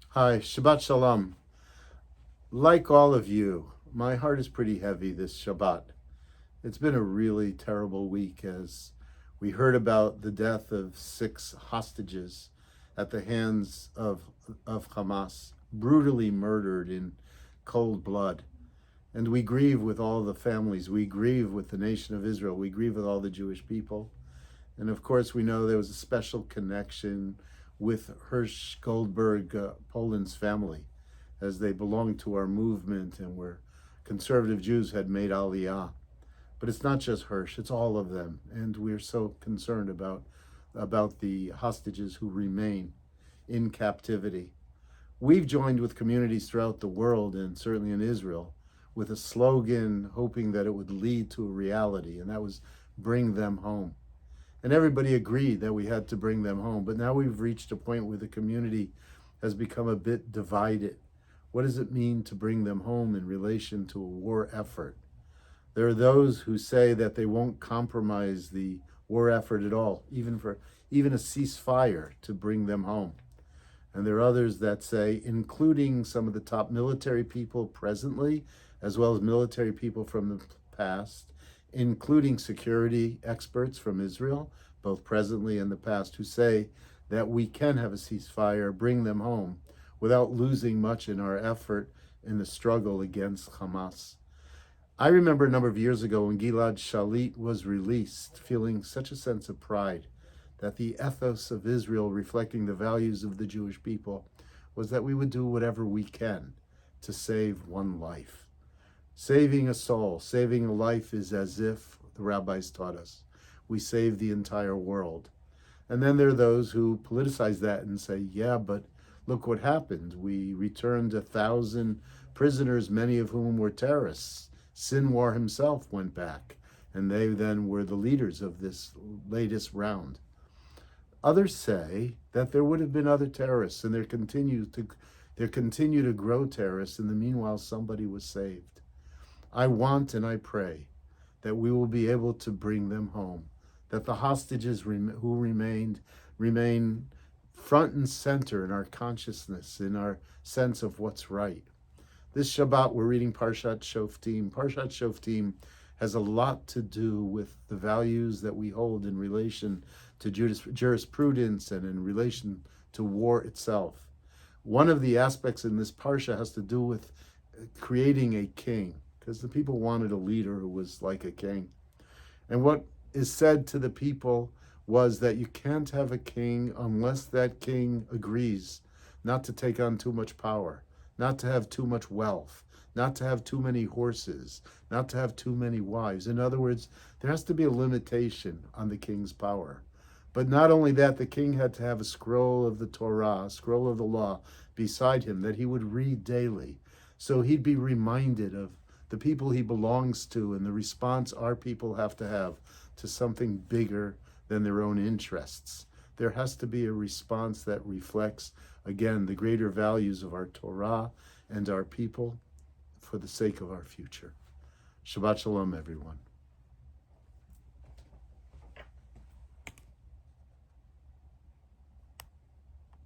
Hi, Shabbat Shalom. Like all of you, my heart is pretty heavy this Shabbat. It's been a really terrible week as we heard about the death of 6 hostages at the hands of Hamas, brutally murdered in cold blood. And we grieve with all the families. We grieve with the nation of Israel. We grieve with all the Jewish people. And of course, we know there was a special connection with Hirsch Goldberg, Poland's family, as they belonged to our movement and were conservative Jews, had made Aliyah. But it's not just Hirsch, it's all of them. And we're so concerned about the hostages who remain in captivity. We've joined with communities throughout the world, and certainly in Israel, with a slogan hoping that it would lead to a reality, and that was bring them home. And everybody agreed that we had to bring them home. But now we've reached a point where the community has become a bit divided. What does it mean to bring them home in relation to a war effort? There are those who say that they won't compromise the war effort at all, even a ceasefire to bring them home. And there are others that say, including some of the top military people presently, as well as military people from the past, including security experts from Israel, both presently and the past, who say that we can have a ceasefire, bring them home, without losing much in our effort in the struggle against Hamas. I remember a number of years ago when Gilad Shalit was released, feeling such a sense of pride that the ethos of Israel, reflecting the values of the Jewish people, was that we would do whatever we can to save one life. Saving a soul, saving a life is as if, the rabbis taught us, we save the entire world. And then there are those who politicize that and say, yeah, but look what happened. We returned 1,000 prisoners, many of whom were terrorists. Sinwar himself went back, and they then were the leaders of this latest round. Others say that there would have been other terrorists, and there continue to grow terrorists. In the meanwhile, somebody was saved. I want and I pray that we will be able to bring them home, that the hostages who remain front and center in our consciousness, in our sense of what's right. This Shabbat, we're reading Parshat Shoftim. Parshat Shoftim has a lot to do with the values that we hold in relation to jurisprudence and in relation to war itself. One of the aspects in this Parsha has to do with creating a king, because the people wanted a leader who was like a king. And what is said to the people was that you can't have a king unless that king agrees not to take on too much power, not to have too much wealth, not to have too many horses, not to have too many wives. In other words, there has to be a limitation on the king's power. But not only that, the king had to have a scroll of the Torah, a scroll of the law beside him that he would read daily. So he'd be reminded of the people he belongs to and the response our people have to something bigger than their own interests. There has to be a response that reflects, again, the greater values of our Torah and our people for the sake of our future. Shabbat Shalom, everyone.